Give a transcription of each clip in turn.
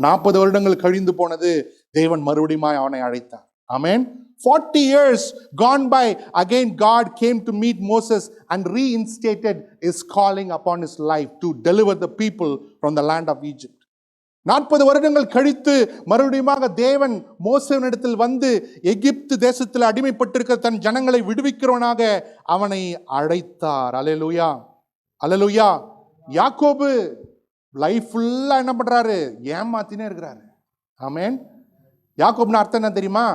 40 வருடங்கள் கழிந்து போனது. தேவன் மறுபடியும் அவனை அழைத்தார். ஆமென். 40 years gone by, again God came to meet Moses and reinstated his calling upon his life to deliver the people from the land of Egypt. 40 வருடங்கள் கழித்து மறுபடியும் தேவன் மோசேவினிடத்தில் வந்து எகிப்து தேசத்தில் அடிமைப்பட்டிருக்கிற தன் ஜனங்களை விடுவிக்கிறவனாக அவனை அழைத்தார். அல்லேலூயா, அல்லேலூயா. யாக்கோபு லைஃப் ஃபுல்லா என்ன பண்றாரு? ஏமாத்தினே இருக்கிறாரு. ஆமென். யாக்கோப்னு அர்த்தம் என்ன தெரியுமா?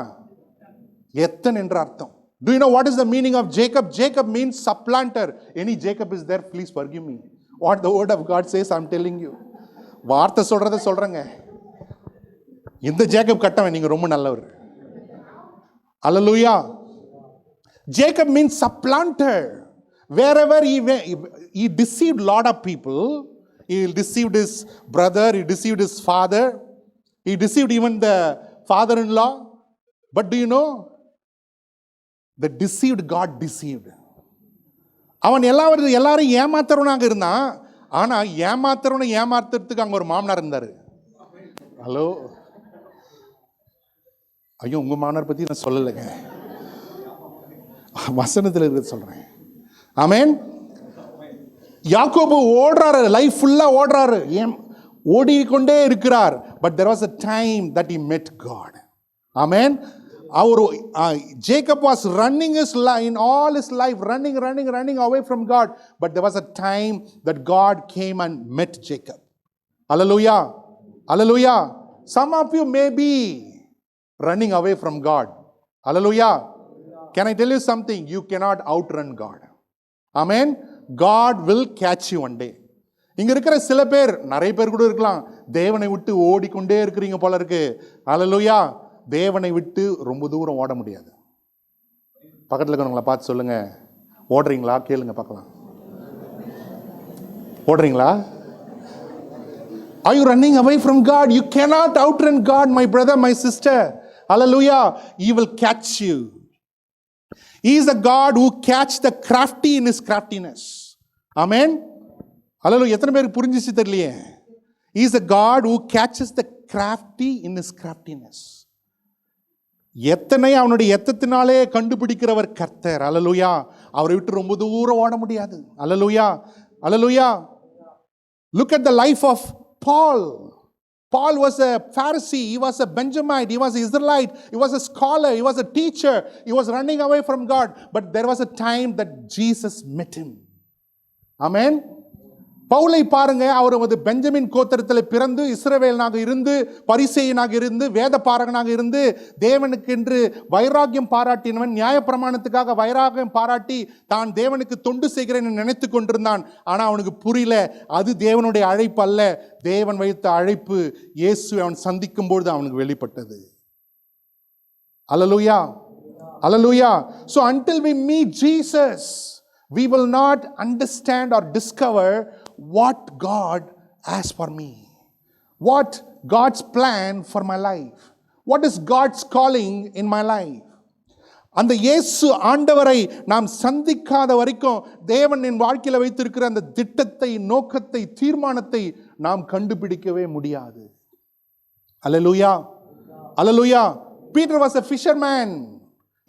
எத்தன் என்ற அர்த்தம். Do you know what is the meaning of Jacob? Jacob means supplanter. Any Jacob is there, please forgive me. What the word of God says, I'm telling you. வார்த்தை சொல்றத சொல்றேங்க. இந்த ஜேக்கப் கட்டவன் நீங்க ரொம்ப நல்லவர். Hallelujah. Jacob means supplanter. Wherever he deceived lot of people. He deceived his brother, he deceived his father, he deceived even the father-in-law. But do you know, the deceived God deceived. அவன் எல்லாரும் ஏமாத்துறவனாக இருந்தான். ஆனா ஏமாத்துறவனை ஏமாத்துறதுக்கு அங்க ஒரு மாமனார் இருந்தாரு. Hello, ஐயோ உங்க மாமனார் பத்தி நான் சொல்லலைங்க, வசனத்தில் இருக்கிறது சொல்றேன். ஆமென். யாக்கோபு ஓடுறாரு, லைஃப் ஃபுல்லா ஓடுறாரு, ஓடிக்கொண்டே இருக்கிறார். But there was a time that he met God. Amen. Jacob was running his life, in all his life, running away from God. But there was a time that God came and met Jacob. Hallelujah, hallelujah. Some of you may be running away from God. Hallelujah. Can I tell you something? You cannot outrun God. Amen. God will catch you one day. இங்க இருக்கிற சில பேர், நிறைய பேர் கூட இருக்கலாம், தேவனை விட்டு ஓடிக்கொண்டே இருக்கிறீங்க போல இருக்கு. ஹல்லேலூயா. தேவனை விட்டு ரொம்ப தூரம் ஓட முடியாது. பக்கத்தில் இருக்கிறவங்கள பார்த்து சொல்லுங்க, ஓடுறீங்களா? கேளுங்க பார்க்கலாம். ஓடுறீங்களா? Are you running away from God? You cannot outrun God, my brother, my sister. Hallelujah. He will catch you. He is a God who catch the crafty in his craftiness. Amen. Hallelujah. எத்தனை பேருக்கு புரிஞ்சிச்சு தெரியலையே? He is a God who catches the crafty in his craftiness. எத்தனை அவனுடைய எத்தத்தினாலே கண்டுபிடிக்கிறவர் கர்த்தர். அல்லேலூயா. அவரை விட்டு ரொம்ப தூரம் ஓட முடியாது. அல்லேலூயா, அல்லேலூயா. Look at the life of Paul. Paul was a Pharisee, he was a Benjamite, he was an Israelite, he was a scholar, he was a teacher, he was running away from God. But there was a time that Jesus met him. Amen. பவுலை பாருங்க, அவர் வந்து Benjamin கோத்திரத்தில் பிறந்து இஸ்ரவேலனாக இருந்து பரிசேயனாக இருந்து வேத பாரகனாக இருந்து தேவனுக்கென்று வைராக்கியம் பாராட்டினவன், நியாயப்பிரமாணத்துக்காக வைராக்கியம் பாராட்டி தான் தேவனுக்கு தொண்டு செய்கிறேன் நினைத்து கொண்டிருந்தான். ஆனால் அவனுக்கு புரியல, அது தேவனுடைய அழைப்பு அல்ல. தேவன் வைத்த அழைப்பு இயேசு அவன் சந்திக்கும் பொழுது அவனுக்கு வெளிப்பட்டது. அல்லேலூயா, அல்லேலூயா. So until we meet Jesus, we will not understand or discover what God has for me, what God's plan for my life, what is God's calling in my life. அந்த இயேசு ஆண்டவரை நாம் சந்திக்காத வரைக்கும் தேவன் என் வாழ்க்கையில் வைத்திருக்கிற அந்த திட்டத்தை, நோக்கத்தை, தீர்மானத்தை நாம் கண்டுபிடிக்கவே முடியாது. அல்லேலூயா, அல்லேலூயா. Peter was a fisherman.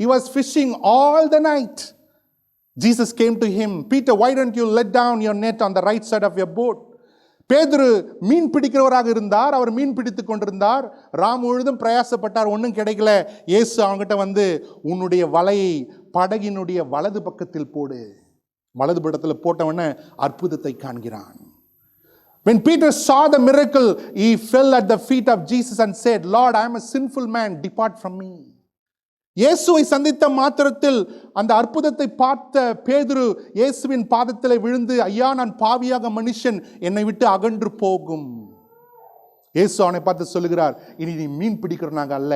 He was fishing all the night. Jesus came to him. Peter, why don't you let down your net on the right side of your boat? பேதுரு மீன் பிடிக்கிறவராக இருந்தார். அவர் மீன் பிடித்து கொண்டிருந்தார். ராம் முழுதும் பிரயாசப்பட்டார், ஒன்றும் கிடைக்கல. இயேசு அவங்ககிட்ட வந்து, உன்னுடைய வலையை படகினுடைய வலது பக்கத்தில் போடு. வலது பக்கத்தில் போட்டவன அற்புதத்தை காண்கிறான். When Peter saw the miracle, he fell at the feet of Jesus and said, Lord, I am a sinful man, depart from me. இயேசுவை சந்தித்த மாத்திரத்தில் அந்த அற்புதத்தை பார்த்த பேதுரு இயேசுவின் பாதத்தில் விழுந்து, ஐயா நான் பாவியாக மனுஷன், என்னை விட்டு அகன்று போகும். இயேசு அவனை பார்த்து சொல்லுகிறார், இனி நீ மீன் பிடிக்கிறவனாக அல்ல,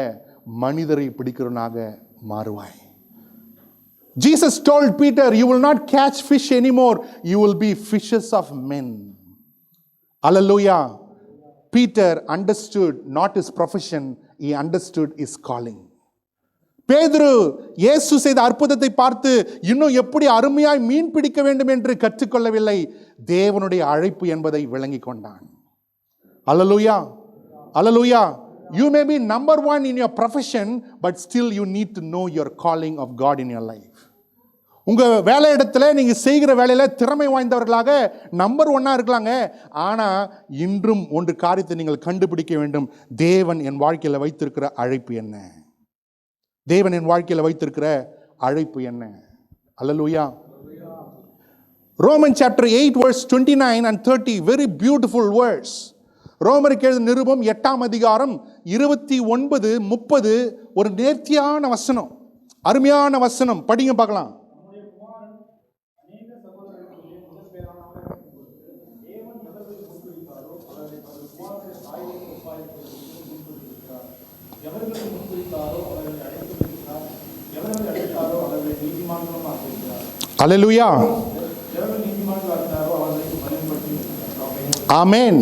மனிதரை பிடிக்கிறவனாக மாறுவாய். Jesus told Peter, you will not catch fish anymore, you will be fishers of men. Hallelujah. Peter understood not his profession, he understood his calling. பேதுரு இயேசு செய்த அற்புதத்தை பார்த்து இன்னும் எப்படி அருமையாய் மீன் பிடிக்க வேண்டும் என்று கற்றுக்கொள்ளவில்லை, தேவனுடைய அழைப்பு என்பதை விளங்கி கொண்டான். அல்லேலூயா, Hallelujah. You may be number one in your profession, but still you need to know your calling of God in your life. உங்க வேலை இடத்துல நீங்க செய்கிற வேலையில திறமை வாய்ந்தவர்களாக நம்பர் ஒன்னா இருக்கலாங்க. ஆனா இன்றும் ஒன்று காரியத்தை நீங்கள் கண்டுபிடிக்க வேண்டும். தேவன் என் வாழ்க்கையில வைத்திருக்கிற அழைப்பு என்ன? தேவன் என் வாழ்க்கையில வைத்திருக்கிற அழைப்பு என்ன? அல்லேலூயா. Romans chapter 8 verse 29 and 30, very beautiful verse. ரோமருக்கு எழுதின நிருபம் 8ஆம் அதிகாரம் 29, 30 ஒரு நேர்த்தியான வசனம், அருமையான வசனம். படிங்க பார்க்கலாம். அல்லேலூயா. ஆமென்.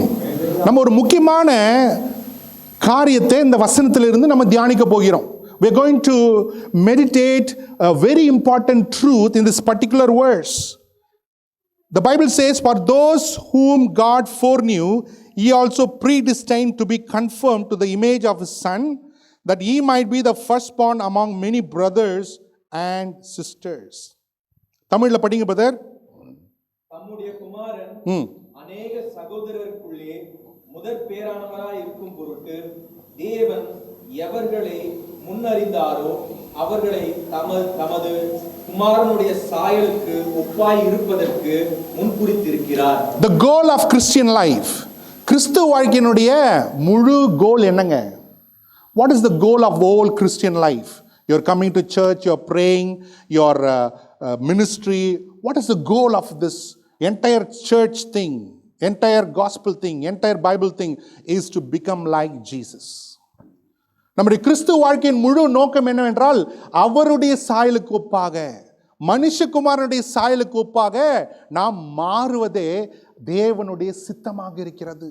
நம்ம ஒரு முக்கியமான காரியத்தை இந்த வசனத்திலிருந்து நம்ம தியானிக்க போகிறோம். We are going to meditate a very important truth in this particular verse. The Bible says, for those whom God foreknew, he also predestined to be conformed to the image of his Son, that he might be the firstborn among many brothers and sisters. தமிழ்ல படிங்க brother. தம்முடைய குமாரன் அநேக சகோதரருக்குள்ளே முதற் பேரானவராய் இருக்கும் பொருட்டு தேவன் எவர்களை முன்னறிந்தாரோ அவர்களை தமது குமாரனுடைய சாயலுக்கு ஒப்பாய் இருப்பதற்கு முன்குறித்திருக்கிறார். The goal of Christian life, கிறிஸ்துவ வாழ்க்கையினுடைய முழு கோல் என்னங்க? What is the goal of all Christian life? You're coming to church, you're praying, your ministry. What is the goal of this entire church thing, entire gospel thing, entire Bible thing is to become like Jesus. நம்முடைய கிறிஸ்துவ வாழ்க்கையின் முழு நோக்கம் என்னவென்றால் அவருடைய சாயலுக்கு ஒப்பாக, மனுஷகுமாரனுடைய சாயலுக்கு ஒப்பாக நாம் மாறுவதே தேவனுடைய சித்தமாக இருக்கிறது.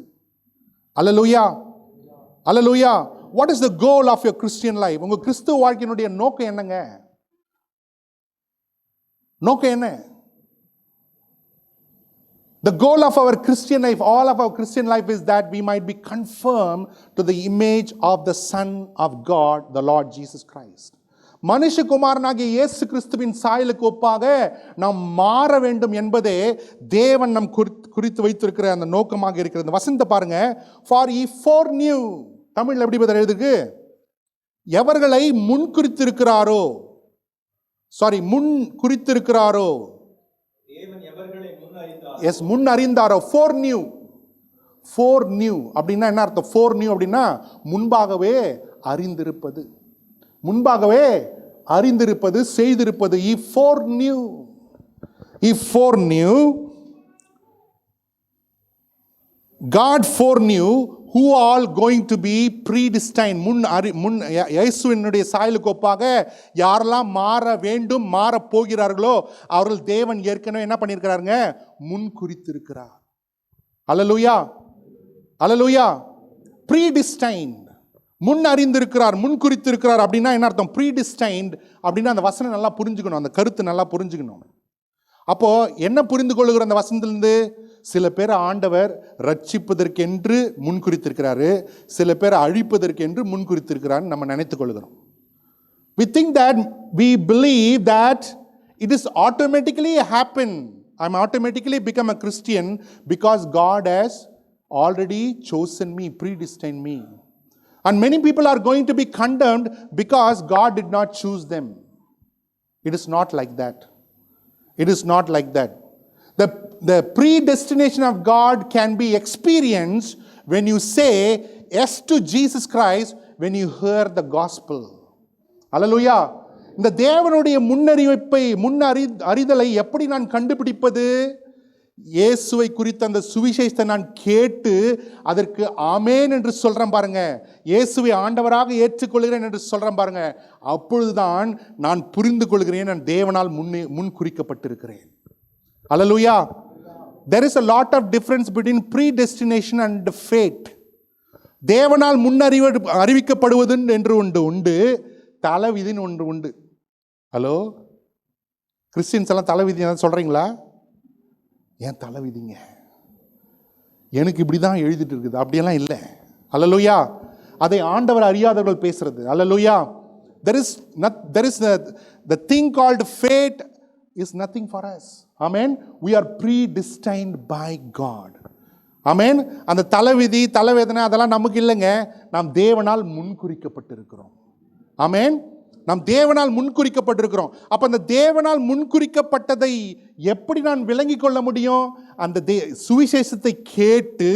அல்லேலூயா. அல்லேலூயா. What is the goal of your Christian life? உங்க கிறிஸ்துவ வாழ்க்கையினுடைய நோக்கம் என்னங்க? நோக்கம் என்ன? The goal of our Christian life, all of our Christian life, is that we might be conformed to the image of the Son of God, the Lord Jesus Christ. மனுஷகுமாரனாகிய இயேசு கிறிஸ்துவின் சாயலுக்கு ஒப்பாக நாம் மாற வேண்டும் என்பதே தேவன் நம் குறித்து வைத்திருக்கிற அந்த நோக்கமாக இருக்கிறது. வசனத்தை பாருங்க. For he foreknew, தமிழ்ல எப்படி பதில் எழுதுக்கு? எவர்களை முன் குறித்திருக்கிறாரோ, முன் குறித்திருக்கிறாரோ, எஸ் முன் அறிந்தாரோ. foreknew அப்படின்னா என்ன அர்த்தம்? foreknew அப்படின்னா முன்பாகவே அறிந்திருப்பது, முன்பாகவே அறிந்திருப்பது, செய்திருப்பது. he foreknew, God foreknew who all going to be predestined. முன் இயேசுவினுடைய சாயலுக்கு ஒப்பாக யாரெல்லாம் மாற வேண்டும், மாற போகிறார்களோ அவர்கள் தேவன் ஏற்கனவே என்ன பண்ணியிருக்கிறாருங்க? முன் குறித்திருக்கிறார். அல்லேலூயா. அல்லேலூயா. predestined, முன் அறிந்திருக்கிறார், முன் குறித்திருக்கிறார் அப்படின்னா என்ன அர்த்தம்? predestined அப்படின்னா அந்த வசனம் நல்லா புரிஞ்சுக்கணும், அந்த கருத்து நல்லா புரிஞ்சுக்கணும். அப்போ என்ன புரிந்து கொள்ளுகிற அந்த வசனத்திலிருந்து? சில பேர் ஆண்டவர் ரட்சிப்பதற்கென்று முன்குறித்திருக்கிறாரு, சில பேர் அழிப்பதற்கென்று முன்குறித்திருக்கிறார் நம்ம நினைத்துக் கொள்கிறோம். We think that, we believe that it is automatically happen. I'm automatically become a Christian because God has already chosen me, predestined me. And many people are going to be condemned because God did not choose them. It is not like that. It is not like that. The predestination of God can be experienced when you say yes to Jesus Christ, when you hear the gospel. Hallelujah. இந்த தேவனுடைய அறிதலை எப்படி நான் கண்டுபிடிப்பது? இயேசுவை குறித்த அந்த சுவிசேஷத்தை நான் கேட்டு அதற்கு ஆமென் என்று சொல்றேன் பாருங்க, இயேசுவை ஆண்டவராக ஏற்றுக்கொள்கிறேன் என்று சொல்றேன் பாருங்க, அப்பொழுதுதான் நான் புரிந்து கொள்கிறேன் நான் தேவனால் முன் குறிக்கப்பட்டிருக்கிறேன். Hallelujah. There is a lot of difference between predestination and fate. தேவனால் அறிவிக்கப்படுவது என்று உண்டு, தலைவிதின்னு ஒன்று உண்டு. ஹலோ, கிறிஸ்டியன்ஸ் எல்லாம் தலைவிதி சொல்றீங்களா? ஏன் தலைவிதிங்க? எனக்கு இப்படி தான் எழுதிட்டு இருக்குது, அப்படியெல்லாம் இல்லை. அல்லேலூயா. அதை ஆண்டவர் அறியாதவர்கள் பேசுறது. அல்லேலூயா. there is the thing called fate is nothing for us. Amen. We are predestined by God. Amen. அந்த தலைவிதி தலைவேதனை அதெல்லாம் நமக்கு இல்லைங்க. நாம் தேவனால் முன்குறிக்கப்பட்டிருக்கிறோம். ஆமென். நாம் தேவனால் முன்குறிக்கப்பட்டிருக்கிறோம். அப்ப அந்த தேவனால் முன்குறிக்கப்பட்டதை எப்படி நான் விளங்கிக் கொள்ள முடியும்? அந்த சுவிசேஷத்தை கேட்டு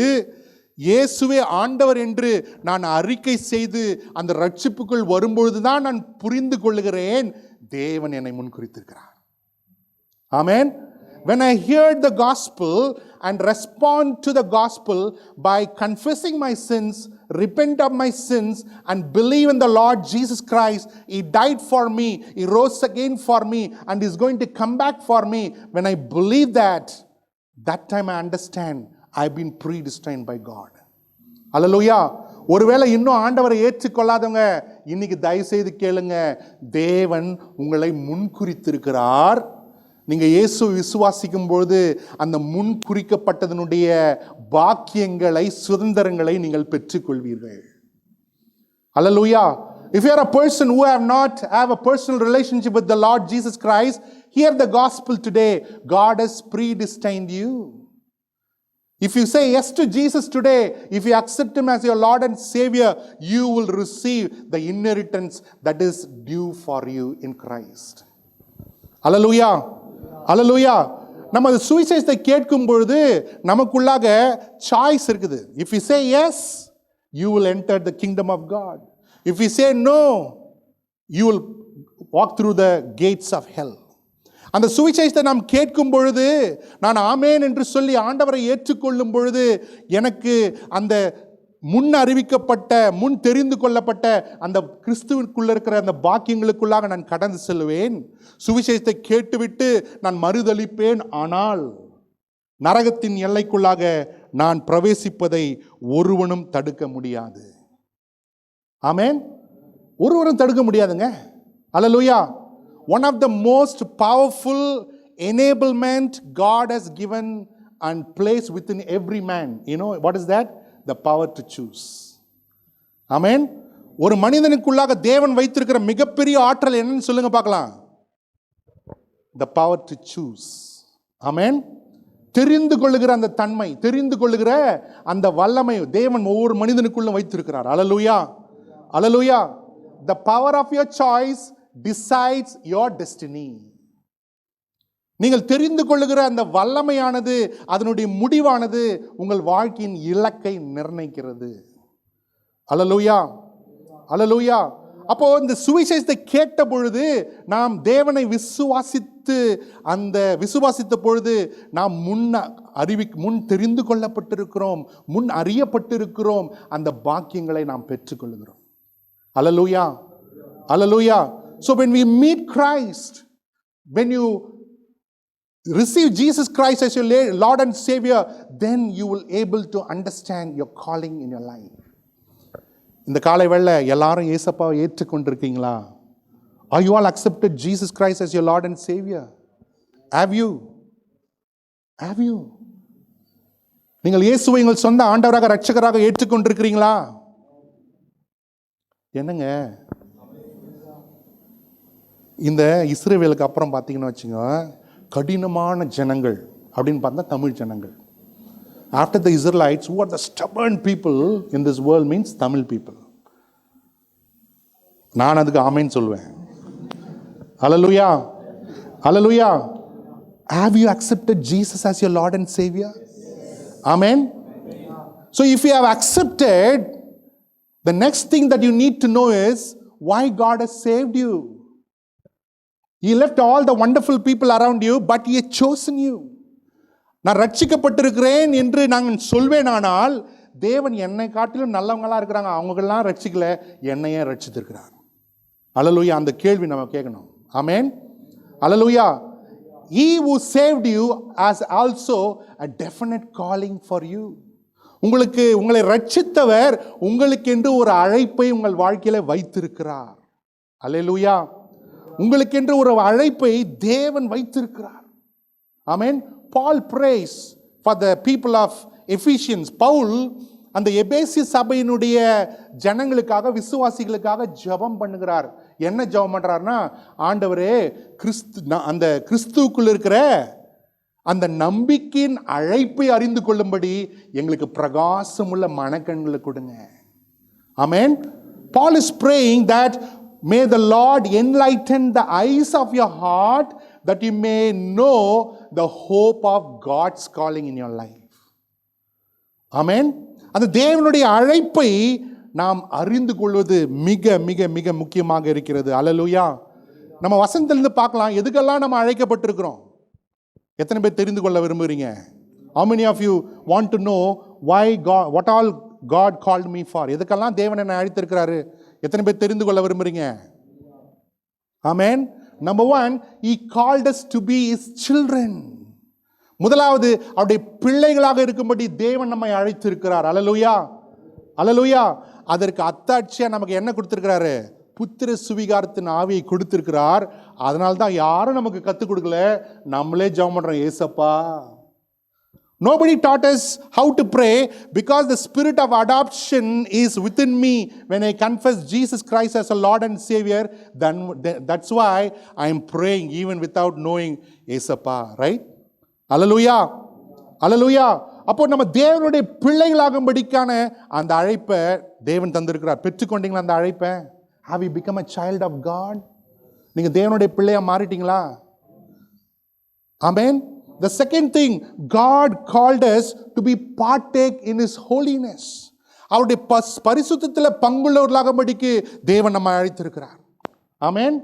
இயேசுவே ஆண்டவர் என்று நான் அறிக்கை செய்து அந்த ரட்சிப்புக்குள் வரும்பொழுதுதான் நான் புரிந்து கொள்ளுகிறேன், தேவன் என்னை முன்குறித்திருக்கிறார். Amen. When I heard the gospel and respond to the gospel by confessing my sins, repent of my sins and believe in the Lord Jesus Christ, He died for me, He rose again for me and is going to come back for me. When I believe that time I understand I've been predestined by God. அல்லேலூயா. ஒருவேளை இன்னும் ஆண்டவரை ஏற்றுக்கொள்ளாதவங்க இன்னைக்கு தயவு செய்து கேளுங்க, தேவன் உங்களை முன்குறித்திருக்கிறார். நீங்க இயேசு விசுவாசிக்கும் பொழுது அந்த முன் குறிக்கப்பட்டதனுடைய பாக்கியங்களை சுதந்திரங்களை நீங்கள் பெற்றுக்கொள்வீர்கள். அல்லேலூயா. If you are a person who have a personal relationship with the Lord Jesus Christ, hear the gospel today. God has predestined you. If you say yes to Jesus today, if you accept Him as your Lord and Savior, you will receive the inheritance that is due for you in Christ. Hallelujah. Hallelujah. நம்ம அந்த சுவிசேஷத்தை கேட்கும் பொழுது நமக்குள்ளாக choice இருக்குது. If you say yes, you will enter the kingdom of God. If you say no, you will walk through the gates of hell. அந்த சுவிசேஷத்தை நாம் கேட்கும் பொழுது, நான் ஆமேன் என்று சொல்லி ஆண்டவரை ஏற்றுக்கொள்ளும் பொழுது, எனக்கு அந்த முன் அறிவிக்கப்பட்ட முன் தெரிந்து கொள்ளப்பட்ட அந்த கிறிஸ்துவுக்குள்ள இருக்கிற அந்த பாக்கியங்களுக்குள்ளாக நான் கடந்து செல்வேன். சுவிசேஷத்தை கேட்டுவிட்டு நான் மறுதலிப்பேன். ஆனால் நரகத்தின் எல்லைக்குள்ளாக நான் பிரவேசிப்பதை ஒருவனும் தடுக்க முடியாது. ஆமென். ஒருவரும் தடுக்க முடியாதுங்க. அல்லேலூயா. One of the most powerful enablement God has given and placed within every man. You know what is that? The power to choose. Amen. ஒரு மனிதனுக்குள்ளாக தேவன் வைத்திருக்கிற மிகப்பெரிய ஆற்றல் என்னன்னு சொல்லுங்க பார்க்கலாம். The power to choose. Amen. தெரிந்து கொள்ளுகிற அந்த தன்மை, தெரிந்து கொள்ளுகிற அந்த வல்லமை தேவன் ஒவ்வொரு மனிதனுக்குள்ள வைத்திருக்கிறார். அல்லேலூயா. அல்லேலூயா. The power of your choice decides your destiny. நீங்கள் தெரிந்து கொள்ளுகிற அந்த வல்லமையானது, அதனுடைய முடிவானது உங்கள் வாழ்க்கையின் இலக்கை நிர்ணயிக்கிறது. அல்லேலூயா. அல்லேலூயா. அப்போ இந்த சுவிசேஷத்தை கேட்ட பொழுது நாம் தேவனை விசுவாசித்த பொழுது நாம் முன் தெரிந்து கொள்ளப்பட்டிருக்கிறோம், முன் அறியப்பட்டிருக்கிறோம். அந்த பாக்கியங்களை நாம் பெற்றுக்கொள்கிறோம். அல்லேலூயா. அல்லேலூயா. So when we meet Christ, when you receive Jesus Christ as your Lord and Savior, then you will able to understand your calling in your life. இந்த காலை வேளை எல்லாரும் இயேசுவை ஏற்றுக்கொண்டிருக்கீங்களா? Are you all accepted Jesus Christ as your Lord and Savior? Have you? Have you? நீங்கள் இயேசுவை உங்கள் சொந்த ஆண்டவராக இரட்சகராக ஏற்றுக்கொண்டிருக்கிறீங்களா? என்னங்க இந்த இஸ்ரவேலுக்கு அப்புறம் பார்த்தீங்கன்னு வச்சுங்க, கடினமான ஜனங்கள் அப்படின்னு பார்த்தா தமிழ் ஜனங்கள். After the Israelites, who are the stubborn people in this world means Tamil people. நான் அதுக்கு ஆமென் சொல்வேன். Hallelujah. Hallelujah. Have you accepted Jesus as your Lord and Savior? Amen. So if you have accepted, the next thing that you need to know is why God has saved you. He left all the wonderful people around you, but He has chosen you. நான் ரட்சிக்கப்பட்டிருக்கிறேன் என்று நாங்கள் சொல்வேனானால், தேவன் என்னை காட்டிலும் நல்லவங்களா இருக்கிறாங்க, அவங்களெல்லாம் ரட்சிக்கல, என்னையே ரட்சித்திருக்கிறார். அல்லேலூயா. அந்த கேள்வி நம்ம கேட்கணும். ஆமென். அல்லேலூயா. He who saved you has also a definite calling for you. உங்களை ரட்சித்தவர் உங்களுக்கென்று ஒரு அழைப்பை உங்கள் வாழ்க்கையில வைத்திருக்கிறார். அல்லேலூயா. உங்களுக்கென்று ஒரு அழைப்பை தேவன் வைத்திருக்கிறார். ஆமென். Paul prays for the people of Ephesians. Pavul அந்த எபேசி சபையினுடைய ஜனங்களுக்காக, விசுவாசிகளுக்காக ஜெபம் பண்ணுகிறார். என்ன ஜெபம் பண்றாருன்னா, ஆண்டவரே அந்த கிறிஸ்துவுக்குள் இருக்கிற அந்த நம்பிக்கையின் அழைப்பை அறிந்து கொள்ளும்படி எங்களுக்கு பிரகாசமுள்ள மனக்கண்களை கொடுங்க. ஆமென். Paul is praying that may the Lord enlighten the eyes of your heart that you may know the hope of God's calling in your life. ஆமென். அந்த தேவனுடைய அழைப்பை நாம் அறிந்து கொள்வது மிக மிக மிக முக்கியமாக இருக்கிறது. அல்லேலூயா. நம்ம வசனத்திலிருந்து பார்க்கலாம் எதுக்கெல்லாம் நம்ம அழைக்கப்பட்டிருக்கிறோம். எத்தனை பேர் தெரிந்து கொள்ள விரும்புகிறீங்க? How many of you want to know why God, what all God called me for? எதுக்கெல்லாம் தேவன் என்னை அழைத்திருக்கிறாரு? எத்தனை பேர் தெரிந்து கொள்ள விரும்புகிறீங்க? ஆமென். Number 1, he called us to be his children. முதலாவது அவருடைய பிள்ளைகளாக இருக்கும்படி தேவன் நம்மை அழைத்திருக்கிறார். அல்லேலூயா, அல்லேலூயா. அதற்கு அத்தாட்சியா நமக்கு என்ன கொடுத்திருக்கிறாரு? புத்திர சுவிகாரத்தின் ஆவியை கொடுத்திருக்கிறார். அதனால தான் யாரும் நமக்கு கற்றுக் கொடுக்கல, நம்மளே ஜெபம் பண்றோம். ஏசப்பா. Nobody taught us how to pray because the spirit of adoption is within me when I confess Jesus Christ as a Lord and Savior. Then that's why I am praying even without knowing ஏசப்பா. Right? அல்லேலூயா, அல்லேலூயா. அப்போ நம்ம தேவனுடைய பிள்ளைகளாகும்படிக்கான அந்த அழைப்பை தேவன் தந்திருக்கிறார். பெற்றுக்கொண்டீங்களா அந்த அழைப்பை? Have you become a child of God? நீங்க தேவனுடைய பிள்ளையா மாறிட்டீங்களா? ஆமென். The second thing, God called us to be partake in his holiness. அவருடைய பரிசுத்தத்தில் பங்குள்ளவர்களாகும்படிக்கு தேவன் நம்மை அழைத்திருக்கிறார். ஆமென்.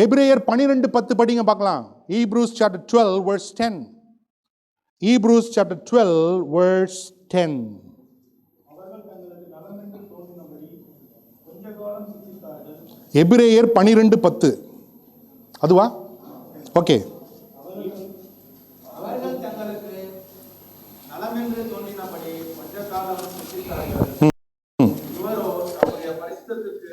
எபிரேயர் 12:10 படிங்க பார்க்கலாம். Hebrews chapter 12 verse 10. Hebrews chapter 12 verse 10. எபிரேயர் 12:10. அதுவா? ஓகே. அவர்கள் தங்களுக்கு நலமென்று தோன்றினபடி கொஞ்ச காலம் சிந்தித்தார்கள். இவரோ நம்முடைய பரிசுத்தத்துக்கு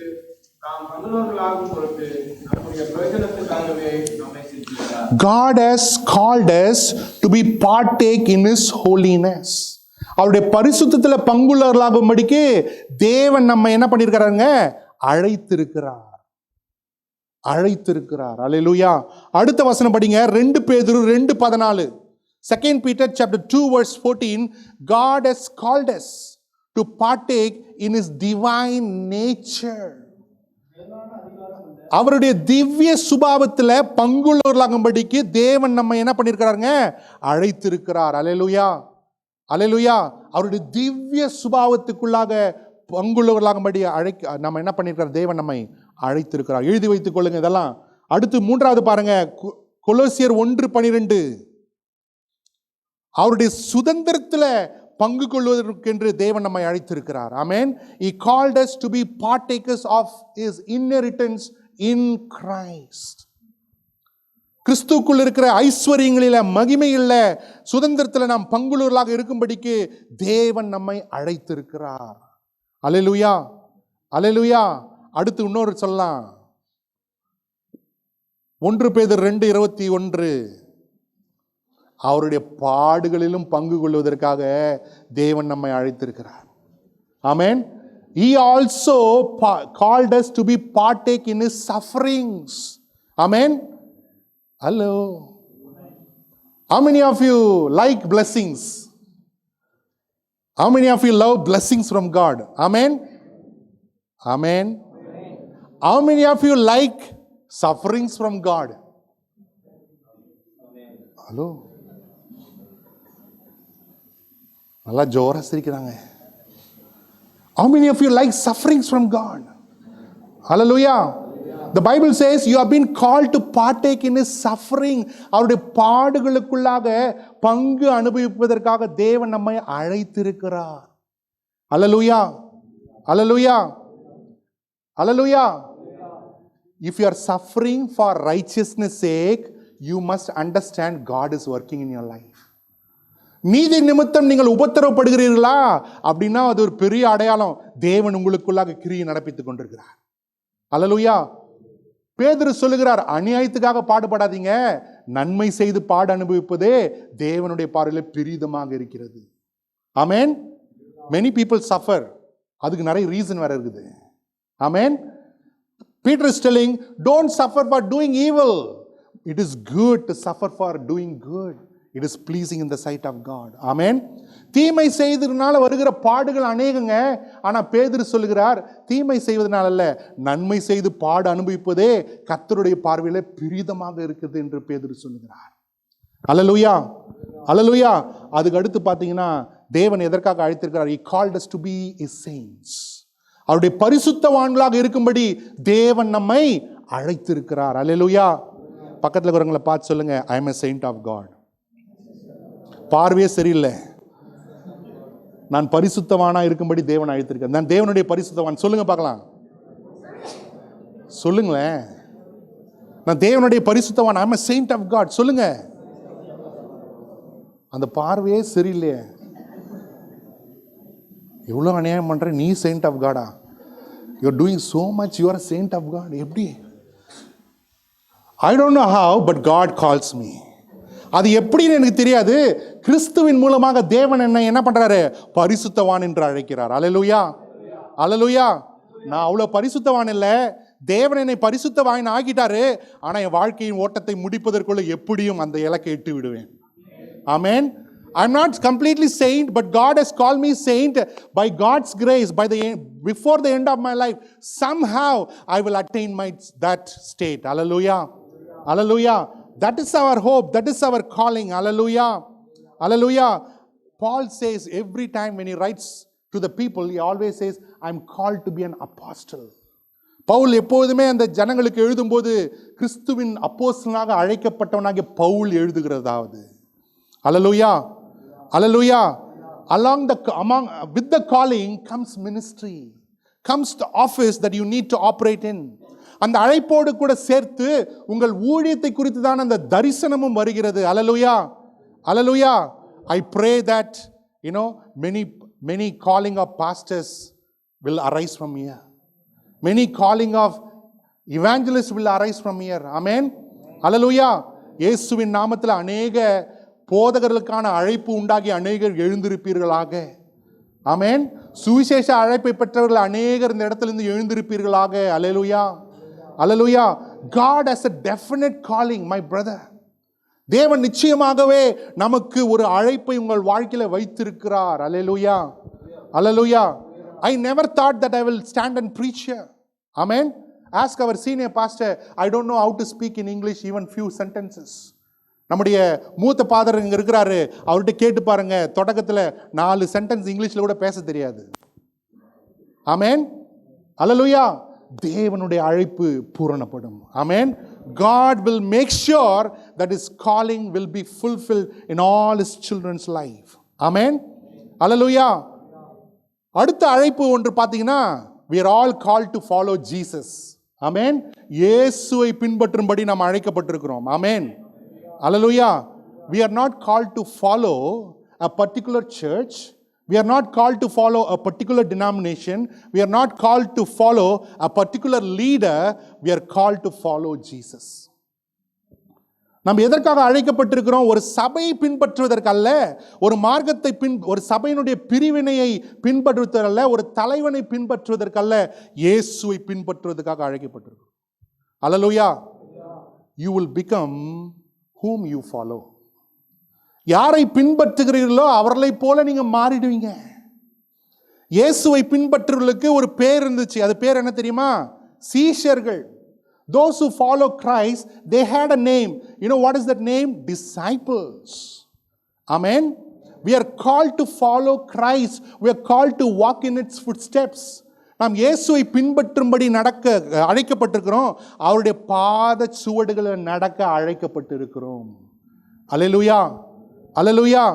நாம் பங்குள்ளவர்களாகும் பொருட்டு நம்முடைய பிரயோஜனத்துக்காகவே நம்மை சிந்தித்தார். God has called us to be partake in his holiness. அவருடைய பரிசுத்தத்தில் பங்குள்ளவர்களாகும்படிக்கு தேவன் நம்ம என்ன பண்ணியிருக்கிறாருங்க? அழைத்திருக்கிறார், அழைத்திருக்கிறார். அல்லேலூயா. அடுத்த வசனம் படிங்க. 2 பேதுரு 2:14. 2 Peter chapter 2 verse 14. God has called us to partake in his divine nature. அவருடைய திவ்ய சுபாவத்தில் பங்குள்ளவர்களாகும்படிக்கு தேவன் நம்ம என்ன பண்ணியிருக்கிறாருங்க? அழைத்திருக்கிறார். அல்லேலூயா, அல்லேலூயா. அவருடைய திவ்ய சுபாவத்துக்குள்ளாக பங்குள்ளவர்களாகும்படி நம்ம என்ன பண்ணியிருக்கிறார்? தேவன் நம்மை அழைத்திருக்கிறார். எழுதி வைத்துக் கொள்ளுங்க இதெல்லாம். அடுத்து 3வது பாருங்க, கொலோசியர் 1:12. அவருடைய சுதந்திரத்தில் பங்கு கொள்வதற்கென்று தேவன் நம்மை அழைத்திருக்கிறார். ஆமென். He called us to be partakers of his inheritance in Christ. கிறிஸ்துக்குள் இருக்கிற ஐஸ்வர்யங்களில, மகிமையில, சுதந்திரத்தில் நாம் பங்குள்ளவர்களாக இருக்கும்படிக்கு தேவன் நம்மை அழைத்திருக்கிறார். அல்லேலூயா, அல்லேலூயா. அடுத்து இன்னொரு சொல்லலாம். 1 பேதுரு 2:21. அவருடைய பாடுகளிலும் பங்கு கொள்வதற்காக தேவன் நம்மை அழைத்திருக்கிறார். ஆமென். He also called us to be partake in his sufferings. Amen. Hello. How many of you like blessings? How many of you love blessings from God? Amen. Amen. How many of you like sufferings from God? Hello. நல்லா ஜோரா சிரிக்கிறாங்க. How many of you like sufferings from God? Hallelujah. The Bible says you have been called to partake in his suffering. அவருடைய பாடுகளுக்குள்ளாக பங்கு அனுபவிப்பதற்காக தேவன் நம்மை அழைத்திருக்கிறார். Hallelujah. Hallelujah. Hallelujah. If you are suffering for righteousness sake, you must understand God is working in your life. நீதி நிமித்தம் நீங்கள் உபத்திரவப்படுகிறீர்களா அப்படின்னா அது ஒரு பெரிய அடையாளம். தேவன் உங்களுக்குள்ளாக கிரியை நடப்பித்துக் கொண்டிருக்கிறார். அல்லேலூயா. பேதுரு சொல்லுகிறார், அநியாயத்துக்காக பாடுபடாதீங்க, நன்மை செய்து பாடு அனுபவிப்பதே தேவனுடைய பார்வையில் பெரிதமாக இருக்கிறது. ஆமென். Many people suffer. அதுக்கு நிறைய ரீசன் வேற இருக்குது. Amen. Peter is telling, don't suffer for doing evil. It is good to suffer for doing good. It is pleasing in the sight of God. Amen. தீமை செய்ததுனால வருகிற பாடுகள் அநேகங்க. ஆனா பேதுரு சொல்லுகிறார், தீமை செய்வதனால அல்ல, நன்மை செய்து பாடு அனுபவிப்பதே கர்த்தருடைய பார்வையில பிரிதமாக இருக்குது என்று பேதுரு சொல்லுகிறார். அல்லேலூயா, அல்லேலூயா. அதுக்கு அடுத்து பார்த்தீங்கன்னா தேவன் எதற்காக அழைத்திருக்கிறார்? He called us to be his saints. அவருடைய பரிசுத்தவான்களாக இருக்கும்படி தேவன் நம்மை அழைத்திருக்கிறார். அல்லேலூயா. பக்கத்தில் இருக்கிறவங்களை பார்த்து சொல்லுங்க, I am a saint of God. பார்வையே சரியில்லை, நான் பரிசுத்தவானா இருக்கும்படி தேவன் அழைத்திருக்கிறேன். நான் தேவனுடைய பரிசுத்தவான். சொல்லுங்க பார்க்கலாம், சொல்லுங்களேன். நான் தேவனுடைய பரிசுத்தவான். I am a saint of God. சொல்லுங்க. அந்த பார்வையே சரியில்லையே, எவ்வளோ அநியாயம் பண்ற, நீ saint of God-ஆ? You are doing so much, you are a saint of God. எப்படி? I don't know how, but God calls me. அது எப்படின்னு எனக்கு தெரியாது. கிறிஸ்துவின் மூலமாக தேவன் என்ன பண்றாரு? பரிசுத்தவான் என்று அழைக்கிறார். அல்லேலூயா, அல்லேலூயா. நான் அவ்வளோ பரிசுத்தவான் இல்லை, தேவன் என்னை பரிசுத்தவான் ஆகிட்டாரு. ஆனால் என் வாழ்க்கையின் ஓட்டத்தை முடிப்பதற்குள்ள எப்படியும் அந்த இலக்கை எட்டு விடுவேன். ஆமென். I'm not completely saint, but God has called me saint by God's grace. Before the end of my life, somehow I will attain that state. Hallelujah, hallelujah. That is our hope. That is our calling. Hallelujah, hallelujah. Paul says every time when he writes to the people, he always says, I'm called to be an apostle. Pavul எப்போதுமே அந்த ஜனங்களுக்கு எழுதும்போது கிறிஸ்துவின் அப்போஸ்தலனாக அழைக்கப்பட்டவனாகிய Pavul எழுதுகிறதாவது. Hallelujah, hallelujah. With the calling comes ministry, comes the office that you need to operate in. அந்த அழைப்போடு கூட சேர்த்து உங்கள் ஊழியத்தை குறித்து தான் அந்த தரிசனமும் வருகிறது. Hallelujah, hallelujah. I pray that many calling of pastors will arise from here. Many calling of evangelists will arise from here. Amen, hallelujah. இயேசுவின் நாமத்தில் அநேக போதகர்களுக்கான அழைப்பு உண்டாகி அநேகர் எழுந்திருப்பீர்களாக. ஆமென். சுவிசேஷ அழைப்பை பெற்றவர்கள் அநேகர் இந்த இடத்திலிருந்து எழுந்திருப்பீர்களாக. அல்லேலூயா, அல்லேலூயா. God has a definite calling, my brother. தேவன் நிச்சயமாகவே நமக்கு ஒரு அழைப்பை உங்கள் வாழ்க்கையில வைத்திருக்கிறார். அல்லேலூயா, அல்லேலூயா. I never thought that I will stand and preach here. Amen. Ask our senior pastor, I don't know how to speak in English even few sentences. நம்முடைய மூத்த பாதர் இங்கே இருக்கிறாரு, அவர்கிட்ட கேட்டு பாருங்க, தொடக்கத்தில் 4 சென்டென்ஸ் இங்கிலீஷில் கூட பேச தெரியாது. ஆமென், அல்லேலூயா. தேவனுடைய அழைப்பு பூரணப்படும். ஆமென். God will make sure that his calling will be fulfilled in all his children's life. ஆமென், அல்லேலூயா. அடுத்த அழைப்பு ஒன்று பார்த்தீங்கன்னா, we are all called to follow Jesus. ஆமென். இயேசுவை பின்பற்றும்படி நாம் அழைக்கப்பட்டிருக்கிறோம். ஆமென், hallelujah. We are not called to follow a particular church. We are not called to follow a particular denomination. We are not called to follow a particular leader. We are called to follow Jesus. நாம் எதற்காக அழைக்கப்பட்டிருக்கிறோம்? ஒரு சபையை பின்பற்றுவதற்கல்ல, ஒரு மார்க்கத்தை ஒரு சபையினுடைய பிரிவினையை பின்பற்றுவதற்கல்ல, ஒரு தலைவனை பின்பற்றுவதற்கல்ல, இயேசுவை பின்பற்றுவதற்காக அழைக்கப்பட்டிருக்கிறோம். அல்லேலூயா. You will become whom you follow. யாரை பின்பற்றுகிறீர்களோ அவர்களை போல நீங்க மாறிடுவீங்க. இயேசுவை பின்பற்றுவர்களுக்கு ஒரு பேர் இருந்துச்சு. அது பேர் என்ன தெரியுமா? சீஷர்கள். Those who follow Christ, they had a name. You know what is that name? Disciples. Amen. We are called to follow Christ. We are called to walk in its footsteps. நாம் இயேசுவை பின்பற்றும்படி நடக்க அழைக்கப்பட்டிருக்கிறோம். அவருடைய பாத சுவடுகளை நடக்க அழைக்கப்பட்டிருக்கிறோம். அல்லேலூயா, அல்லேலூயா.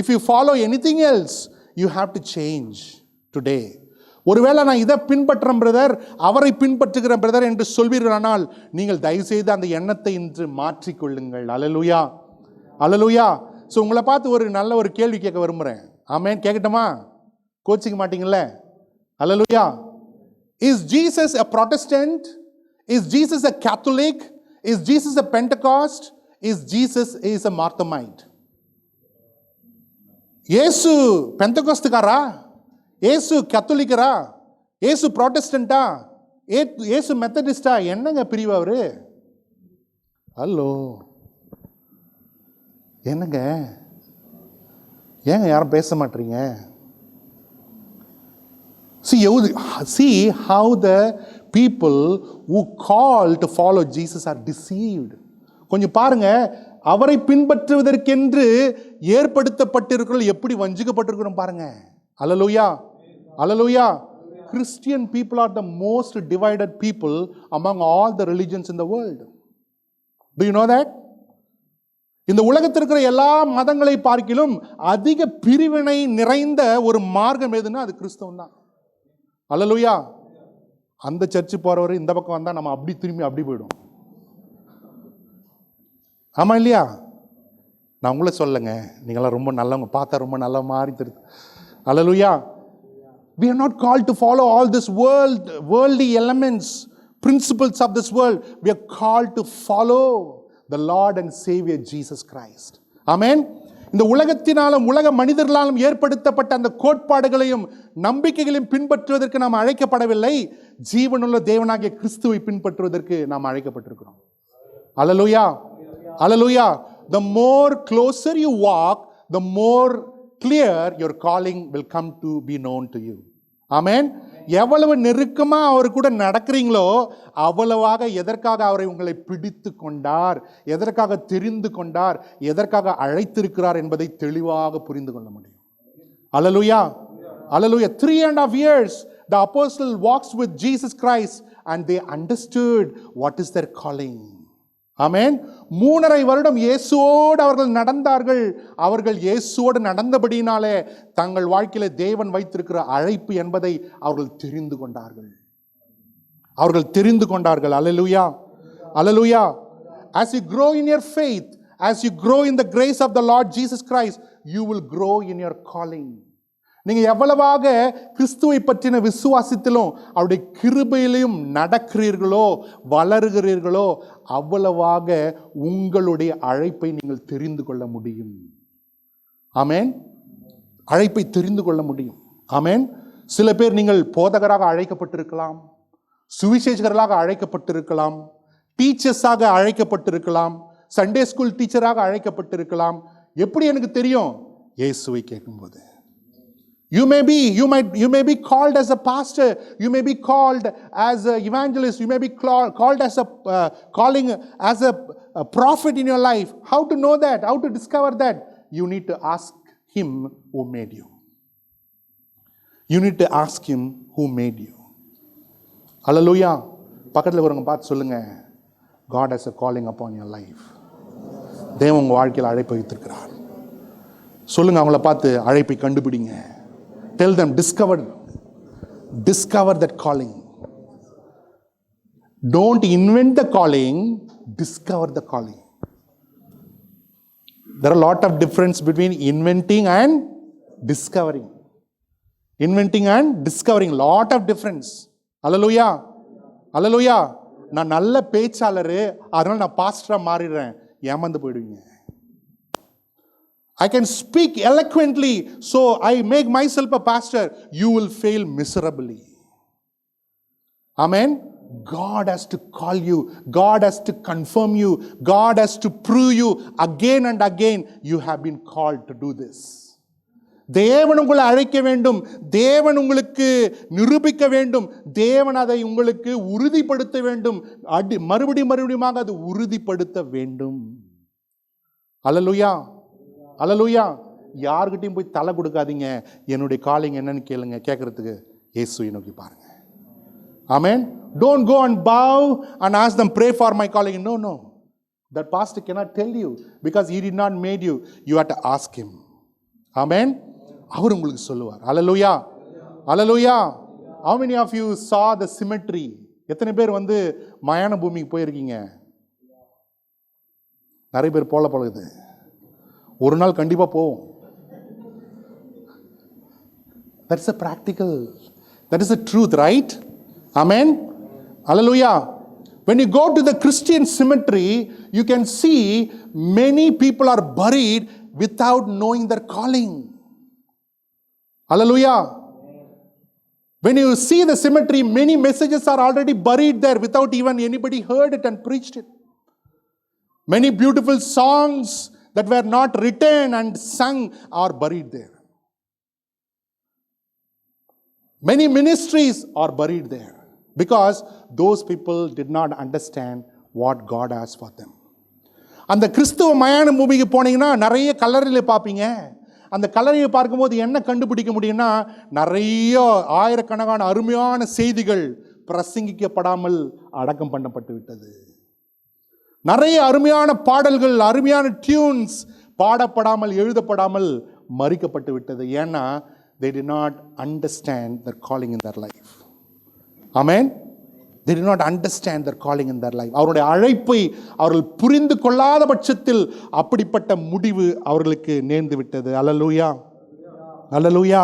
If you follow anything else, you have to change today. ஒருவேளை நான் இதை பின்பற்றுறேன் பிரதர், அவரை பின்பற்றுகிறேன் பிரதர் என்று சொல்வீர்களானால் நீங்கள் தயவு செய்து அந்த எண்ணத்தை இன்று மாற்றிக்கொள்ளுங்கள். அல்லேலூயா, அல்லேலூயா. ஸோ உங்களை பார்த்து ஒரு நல்ல ஒரு கேள்வி கேட்க விரும்புகிறேன். ஆமென். கேட்கட்டுமா? கோச்சிக்க மாட்டீங்களே? Hallelujah. Is Jesus a Protestant? Is Jesus a Catholic? Is Jesus a Pentecost? Is Jesus a Marthamite? இயேசு பெந்தகோஸ்துக்காரா? ஏசு கத்தோலிக்கரா, ஏசு ப்ராட்டஸ்டண்டா, ஏசு மெத்தடிஸ்டா, என்னங்க பிரிவு அவரு? ஹலோ, என்னங்க ஏங்க யாரும் பேச மாட்டீங்க? See how the people who call to follow Jesus are deceived. கொஞ்சம் பாருங்க, அவரை பின்பற்றுவதற்கென்று ஏற்படுத்தப்பட்டிருக்கிறோம் எப்படி வஞ்சிக்கப்பட்டிருக்கிறோம் பாருங்க. அல்லேலூயா, அல்லேலூயா. Christian people are the most divided people among all the religions in the world. Do you know that? இந்த உலகத்தில் இருக்கிற எல்லா மதங்களை பார்க்கிலும் அதிக பிரிவினை நிறைந்த ஒரு மார்க்கம் எதுன்னா அது கிறிஸ்தவம் தான். அல்லேலூயா. அந்த சர்ச்சு போறவர் இந்த பக்கம் வந்தா நம்ம அப்படி திரும்பி அப்படி போயிடும். ஆமா இல்லையா? நான் உங்களை சொல்லுங்க, நீங்களாம் ரொம்ப நல்லவங்க, பார்த்தா ரொம்ப நல்ல மாதிரி தெரியுது. அல்லேலூயா. We are not called to follow all this worldly elements, principles of this world. We are called to follow the Lord and Savior Jesus Christ. Amen. இந்த உலகத்தினாலும் உலக மனிதர்களாலும் ஏற்படுத்தப்பட்ட அந்த கோட்பாடுகளையும் நம்பிக்கைகளையும் பின்பற்றுவதற்கு நாம் அழைக்கப்படவில்லை. ஜீவனுள்ள தேவனாகிய கிறிஸ்துவை பின்பற்றுவதற்கு நாம் அழைக்கப்பட்டிருக்கிறோம். அல்லேலூயா, அல்லேலூயா. The more closer you walk, the more clear your calling will come to be known to you. Amen. எவ்வளவு நெருக்கமா அவர் கூட நடக்கிறீங்களோ அவ்வளவாக எதற்காக அவரை உங்களை பிடித்து கொண்டார், எதற்காக தெரிந்து கொண்டார், எதற்காக அழைத்திருக்கிறார் என்பதை தெளிவாக புரிந்து கொள்ள முடியும். அல்லேலூயா, அல்லேலூயா. 3.5 years the apostle walks with Jesus Christ and they understood what is their calling. ஆமென். 3.5 வருடம் இயேசுவோடு அவர்கள் நடந்தார்கள். அவர்கள் இயேசுவோடு நடந்தபடினாலே தங்கள் வாழ்க்கையில தேவன் வைத்திருக்கிற அழைப்பு என்பதை அவர்கள் தெரிந்து கொண்டார்கள். அவர்கள் தெரிந்து கொண்டார்கள். அல்லேலூயா, அல்லேலூயா. As you grow in your faith, as you grow in the grace of the Lord Jesus Christ, you will grow in your calling. நீங்க எவ்வளவாக கிறிஸ்துவை பற்றின விசுவாசத்திலும் அவருடைய கிருபையிலும் நடக்கிறீர்களோ, வளருகிறீர்களோ, அவ்வளவாக உங்களுடைய அழைப்பை நீங்கள் தெரிந்து கொள்ள முடியும். ஆமென். அழைப்பை தெரிந்து கொள்ள முடியும். ஆமென். சில பேர் நீங்கள் போதகராக அழைக்கப்பட்டிருக்கலாம், சுவிசேஷகர்களாக அழைக்கப்பட்டிருக்கலாம், டீச்சர்ஸாக அழைக்கப்பட்டிருக்கலாம், சண்டே ஸ்கூல் டீச்சராக அழைக்கப்பட்டிருக்கலாம். எப்படி எனக்கு தெரியும்? இயேசுவை கேட்கும்போது. You may be called as a pastor, you may be called as an evangelist, you may be called as a calling as a prophet in your life. How to know that? How to discover that? You need to ask him who made you. You need to ask him who made you. Hallelujah. பக்கத்துல ஒருவங்க பார்த்து சொல்லுங்க, God has a calling upon your life. தேவன் உங்க வாழ்க்கையில் அழைப்பை வைத்திருக்கிறார். சொல்லுங்க அவங்கள பார்த்து, அழைப்பை கண்டுபிடிங்க. Tell them, discover that calling. Don't invent the calling, discover the calling. There are a lot of difference between inventing and discovering. Inventing and discovering, lot of difference. Hallelujah, hallelujah. நான் நல்ல பேச்சாளர், அதனால நான் பாஸ்டரா மாறிடுறேன், ஏமாந்து போயிடுவீங்க. I can speak eloquently, so I make myself a pastor. You will fail miserably. Amen. God has to call you. God has to confirm you. God has to prove you again and again. You have been called to do this. தேவன் உங்களை அழைக்க வேண்டும், தேவன் உங்களுக்கு நிரூபிக்க வேண்டும், தேவன் அதை உங்களுக்கு உறுதிப்படுத்த வேண்டும், மறுபடியும் அது உறுதிப்படுத்த வேண்டும். அல்லேலூயா, அல்லேலூயா. யார்கிட்டையும் போய் தலை கொடுக்காதீங்க. என்னுடைய காலிங் என்னன்னு கேளுங்க. கேட்கறதுக்கு இயேசுவை நோக்கி பாருங்க. ஆமென். Don't go and bow and ask them, pray for my calling. No. That pastor cannot tell you because he did not made you. You have to ask him. Amen. அவர் உங்களுக்கு சொல்லுவார். அல்லேலூயா, அல்லேலூயா. How many of you saw the cemetery? எத்தனை பேர் வந்து மயான பூமிக்கு போயிருக்கீங்க? நிறைய பேர் போகுது. ஒரு நாள் கண்டிப்பா போவோம். That's a practical, that is the truth, right? Amen. Hallelujah. When you go to the Christian cemetery, you can see many people are buried without knowing their calling. Hallelujah. When you see the cemetery, many messages are already buried there without even anybody heard it and preached it. Many beautiful songs that were not written and sung are buried there. Many ministries are buried there because those people did not understand what God has for them. அந்த கிறிஸ்துவ மயான பூமிக்கு போனீங்கன்னா நிறைய கல்லறையில் பார்ப்பீங்க. அந்த கல்லறையை பார்க்கும்போது என்ன கண்டுபிடிக்க முடியும்னா, நிறைய ஆயிரக்கணக்கான அருமையான செய்திகள் பிரசங்கிக்கப்படாமல் அடக்கம் பண்ணப்பட்டு விட்டது. நிறைய அருமையான பாடல்கள், அருமையான டியூன்ஸ் பாடப்படாமல் எழுதப்படாமல் மறிக்கப்பட்டு விட்டது. ஏன்னா they did not understand their calling in their life. Amen. They did not understand their calling in their life. அவருடைய அழைப்பை அவர்கள் புரிந்து கொள்ளாத பட்சத்தில் அப்படிப்பட்ட முடிவு அவர்களுக்கு நேர்ந்து விட்டது. Hallelujah. Hallelujah.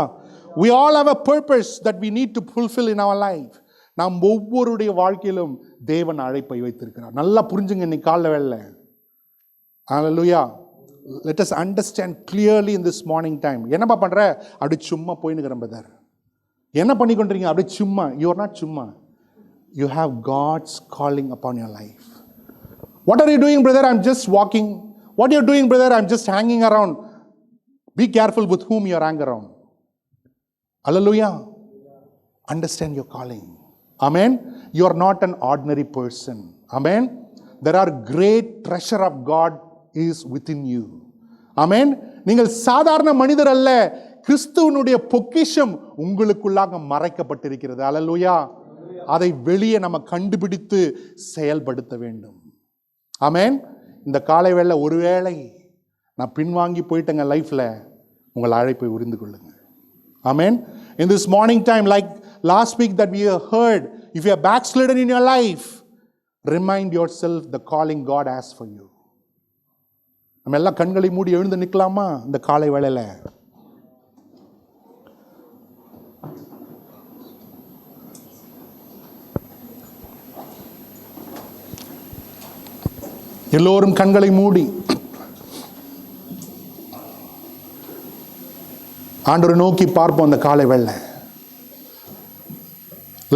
We all have a purpose that we need to fulfill in our life. நாம் ஒவ்வொருடைய வாழ்க்கையிலும் தேவன் அழைப்பை வைத்திருக்கிறார். நல்லா புரிஞ்சுங்க இன்னைக்கு காலைல வேளையில. Hallelujah. Let us understand clearly in this morning time. என்னப்பா பண்ற? அப்படி சும்மா போயினுக்கிறேன் பிரதர். என்ன பண்ணி கொண்டிருக்கீங்க? அப்படி சும்மா. You are not சும்மா. You have God's calling upon your life. What are you doing, brother? I'm just walking. What are you doing, brother? I'm just hanging around. Be careful with whom you hang around. Hallelujah. Understand your calling. Amen. You are not an ordinary person. Amen. There are great treasure of God is within you. Amen. நீங்கள் சாதாரண மனிதர் அல்ல. கிறிஸ்துவனுடைய பொக்கிஷம் உங்களுக்குள்ளாக மறைக்கப்பட்டிருக்கிறது. ஹல்லேலூயா. அதை வெளியே நம்ம கண்டுபிடித்து செயல்படுத்த வேண்டும். ஆமென். இந்த காலை வேளை ஒருவேளை நான் பின்வாங்கி போயிட்டேங்க லைஃப்ல, உங்கள் அழைப்பை உரிந்து கொள்ளுங்க. ஆமென். In this morning time, like last week that we heard, if you are backslidden in your life, remind yourself the calling God has for you. நம்ம எல்லாம் கண்களை மூடி எழுந்து நிற்கலாமா இந்த காலை வேளையில? எல்லோரும் கண்களை மூடி ஆண்டவரை நோக்கி பார்ப்போம் அந்த காலை வேளை.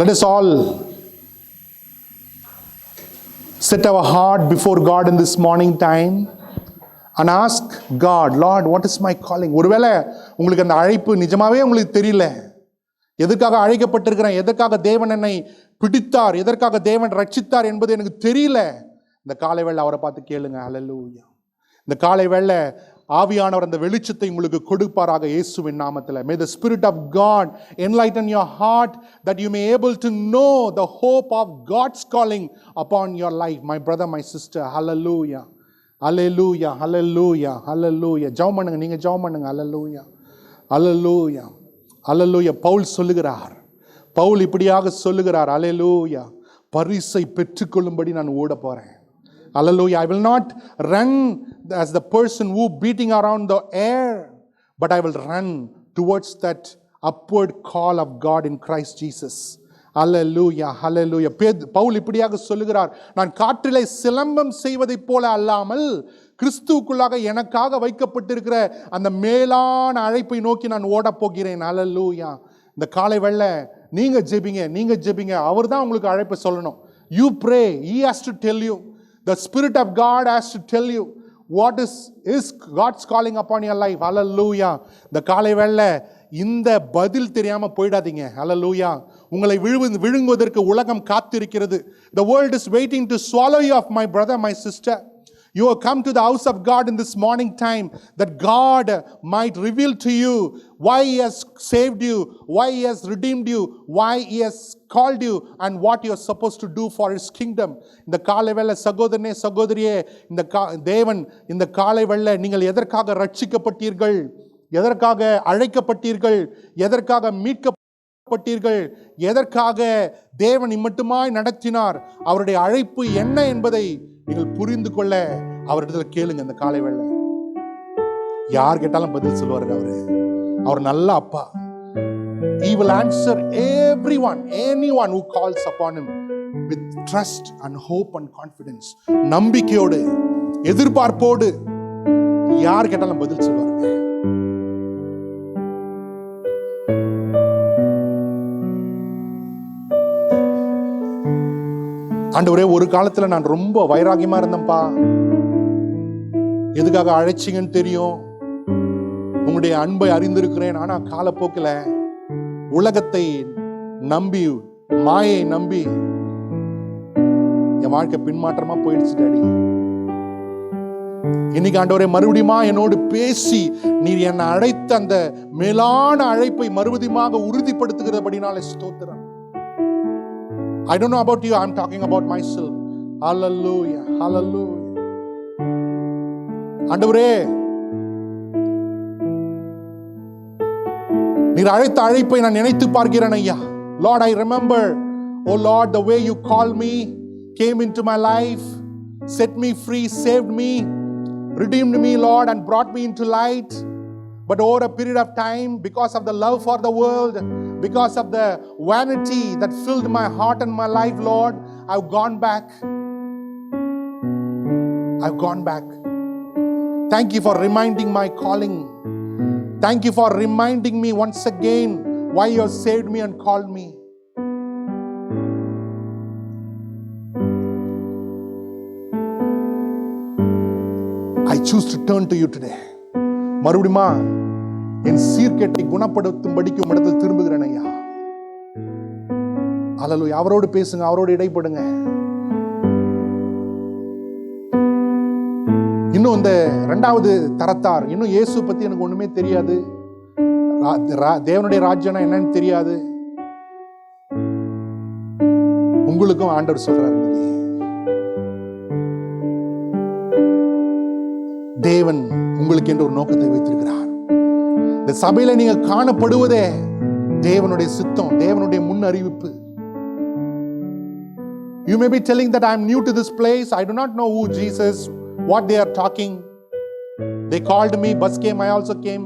Let us all set our heart before God in this morning time and ask God, Lord, what is my calling? ஒருவேளை உங்களுக்கு அந்த அழைப்பு நிஜமாவே உங்களுக்கு தெரியல, எதற்காக அழைக்கப்பட்டிருக்கிறேன், எதற்காக தேவன் என்னை பிடித்தார், எதற்காக தேவன் ரட்சித்தார் என்பது எனக்கு தெரியல. இந்த காலை வேளை அவரை பார்த்து கேளுங்க. ஹல்லேலூயா. இந்த காலை வேளை ஆவியானவர் அந்த வெளிச்சத்தை உங்களுக்கு கொடுப்பாராக இயேசுவின் நாமத்தில். May the Spirit of God enlighten your heart that you may able to know the hope of God's calling upon your life. My brother, my sister, hallelujah. Hallelujah. Hallelujah. Hallelujah. ஜெபம் பண்ணுங்க, நீங்க ஜெபம் பண்ணுங்க. Hallelujah. Hallelujah. Hallelujah. பவுல் சொல்லுகிறார், பவுல் இப்படியாக சொல்லுகிறார், Hallelujah, பரிசை பெற்றுக்கொள்ளும்படி நான் ஓட போறேன். Hallelujah. I will not run as the person who beating around the air, but I will run towards that upward call of God in Christ Jesus. Hallelujah. Hallelujah. Pavul இப்படியாக சொல்லுகிறார், நான் காற்றிலே சிலம்பம் செய்வதைப் போல அல்லாமல் கிறிஸ்துவுக்குள்ளாக எனக்காக வைக்கப்பட்டிருக்கிற அந்த மேலான அழைப்பை நோக்கி நான் ஓடப் போகிறேன். Hallelujah. இந்த காலை வேளை நீங்க ஜெபிங்க. அவர் தான் உங்களுக்கு அழைப்பை சொல்லணும். You pray. He has to tell you. The Spirit of God has to tell you what is God's calling upon your life. Hallelujah. இந்த காலை வேளை இந்த பதில் தெரியாம போயிடாதீங்க. Hallelujah. உங்களை விழுங்குவதற்கு உலகம் காத்திருக்கிறது. The world is waiting to swallow you up, my brother, my sister. You have come to the house of God in this morning time that God might reveal to you why He has saved you, why He has redeemed you, why He has called you, and what you are supposed to do for His kingdom. இந்த காலை வேளை சகோதரனே சகோதரியே, இந்த தேவன் இந்த காலை வேளை நீங்கள் எதற்காக ரட்சிக்கப்பட்டீர்கள், எதற்காக அழைக்கப்பட்டீர்கள், எதற்காக மீட்கப்பட்டீர்கள், எதற்காக தேவன் இம்மட்டுமாய் நடத்தினார், அவருடைய அழைப்பு என்ன என்பதை நீங்கள் புரிந்து கொள்ள அவரிடத்தில் கேளுங்க. இந்த காலை வேளை யார் கேட்டாலும் பதில் சொல்லுவாரு. அவர் நல்ல அப்பா. He will answer anyone who calls upon Him with trust and hope and confidence. நம்பிக்கையோடு எதிர்பார்ப்போடு யார் கேட்டாலும் பதில் சொல்லுவாரு. ஆண்டவரே, ஒரு காலத்துல நான் ரொம்ப வைராகியமா இருந்தேன்ப்பா. எதுக்காக அழைச்சிங்கன்னு தெரியும், உங்களுடைய அன்பை அறிந்திருக்கிறேன். ஆனா காலப்போக்கில் உலகத்தை நம்பி, மாயை நம்பி என் வாழ்க்கை பின்மாற்றமா போயிடுச்சு டாடி. இன்னைக்கு ஆண்டவரே, மறுபடியுமா என்னோடு பேசி நீர் என்னை அழைத்த அந்த மேலான அழைப்பை மறுபடியுமாக உறுதிப்படுத்துகிறபடினாலே ஸ்தோத்திரம். I don't know about you, I'm talking about myself. Hallelujah, hallelujah. ஆண்டவரே, நீர் அழைத்த அழைப்பை நான் நினைத்து பார்க்கிறேன் ஐயா. Lord, I remember, oh Lord, the way you called me, came into my life, set me free, saved me, redeemed me, Lord, and brought me into light. But over a period of time, because of the love for the world, because of the vanity that filled my heart and my life, Lord, I've gone back. I've gone back. Thank you for reminding my calling. Thank you for reminding me once again why you have saved me and called me. I choose to turn to you today. மறுபடியுமா என் சீர்கேட்டை குணப்படுத்தும்படிக்கு உம்மிடத்தில் திரும்புகிறேன் ஐயா. அல்லேலூயா. அவரோடு பேசுங்க, அவரோடு இடைப்படுங்க. இன்னும் இந்த 2வது தரத்தார், இன்னும் இயேசு பத்தி எனக்கு ஒண்ணுமே தெரியாது, தேவனுடைய ராஜ்யம்னா என்னன்னு தெரியாது. உங்களுக்கும் ஆண்டவர் சொல்றாரு, தேவன் உங்களுக்கு என்று ஒரு நோக்கத்தை வைத்திருக்கிறார். இந்த சபையில நீங்க காணப்படுவதே தேவனுடைய சித்தம், தேவனுடைய முன் அறிவிப்பு. You may be telling that I am new to this place, I do not know who Jesus, what they are talking. They called me, bus came, I also came.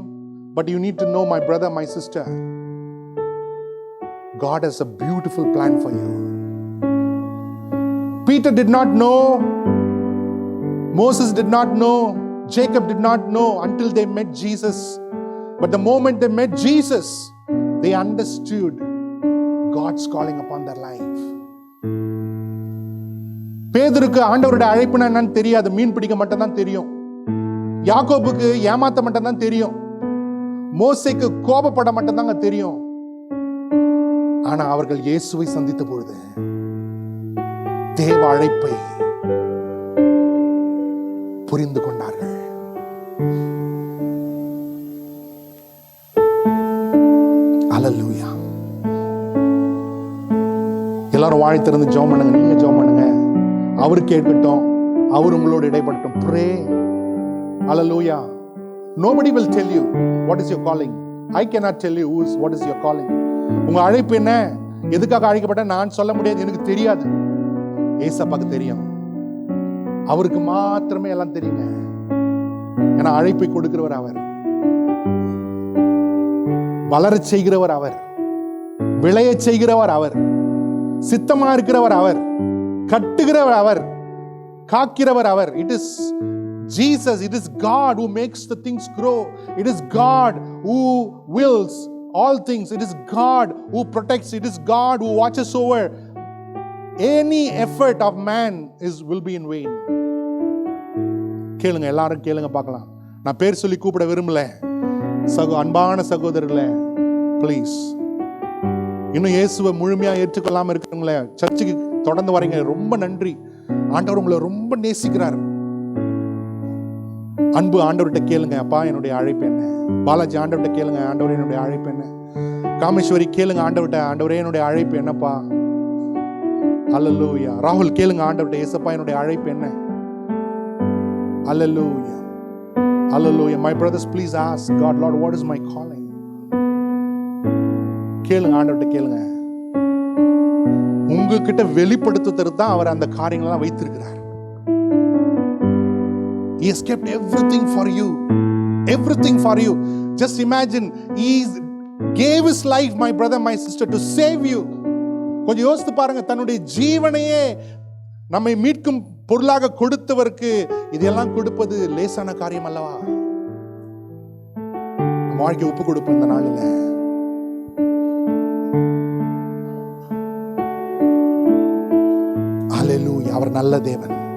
But you need to know, my brother, my sister, God has a beautiful plan for you. Peter did not know, Moses did not know, Jacob did not know until they met Jesus. But the moment they met Jesus, they understood God's calling upon their life. பேதுருக்கு ஆண்டவருடைய அழைப்புனா என்னன்னு தெரியாது, மீன் பிடிக்க மட்டும் தான் தெரியும். யாக்கோபுக்கு ஏமாத்த மட்டும் தான் தெரியும். மோசேக்கு கோபப்பட மட்டும் தாங்க தெரியும். ஆனா அவர்கள் இயேசுவை சந்தித்த பொழுது தேவ அழைப்பை புரிந்து கொண்டார்கள். அல்லேலூயா. எல்லாரும் வாய் திறந்து ஜெபம் பண்ணுங்க. நீங்க ஜெபம் பண்ணுங்க, அவரு கேட்கட்டும், அவர் உங்களோடு இடைப்படட்டும். Pray. Hallelujah. Nobody will tell you what is your calling. I cannot tell you what is your calling. உங்க அழைப்பு என்ன, எதுக்காக அழைக்கப்பட்ட நான் சொல்ல முடியாது, எனக்கு தெரியாது. ஏசப்பாக்கு தெரியும். அவருக்கு மாத்திரமே எல்லாம் தெரியுங்க. ஏன்னா அழைப்பை கொடுக்கிறவர் அவர், வளரச் செய்கிறவர் அவர், விளையச் செய்கிறவர் அவர், சித்தமா இருக்கிறவர் அவர், கட்டுகிறவர் அவர், காக்கிறவர் அவர். It is Jesus, it is God who makes the things grow. It is God who wills all things. It is God who protects. It is God who watches over. Any effort of man will be in vain. கேளுங்க, எல்லாரும் கேளுங்க பார்க்கலாம். நான் பேர் சொல்லி கூப்பிட விரும்பல. அன்பான சகோதரர்களே, ப்ளீஸ், இன்னும் இயேசுவை முழுமையா ஏற்றுக்கொள்ளாம இருக்கிறவங்களே, சர்ச்சுக்கு தொடர்ந்து வரீங்க, ரொம்ப நன்றி. ஆண்டவர் உங்களை ரொம்ப நேசிக்கிறார். அன்பு ஆண்டவர்கிட்ட கேளுங்க, அப்பா என்னுடைய அழைப்பு என்ன. பாலாஜி ஆண்டவர்கிட்ட கேளுங்க, ஆண்டவரே என்னுடைய அழைப்பு என்ன. காமேஸ்வரி கேளுங்க ஆண்டவர்கிட்ட, ஆண்டவரே என்னுடைய அழைப்பு என்னப்பா. அல்லேலூயா. ராகுல் கேளுங்க ஆண்டவர்கிட்ட, ஏசப்பா என்னுடைய அழைப்பு என்ன. அல்லேலூயா, அல்லேலூயா. My brothers, please ask God, Lord, what is my calling? கேளுங்க ஆண்டவர்கிட்ட கேளுங்க. உங்ககிட்ட வெளிப்படுத்துறது தான் அவர் அந்த காரியங்களெல்லாம் வைத்திருக்கிறார். He has kept everything for you. Everything for you. Just imagine, He gave His life, my brother, my sister, to save you. கொஞ்சம் யோசித்து பாருங்க, தன்னுடைய ஜீவனையே நம்மை மீட்கும் பொருளாக கொடுத்தவருக்கு இதெல்லாம் கொடுப்பது லேசான காரியம் அல்லவா? வாழ்க்கை ஒப்பு கொடுப்போம் இந்த நாளில். Hallelujah. அவர் நல்ல தேவன்.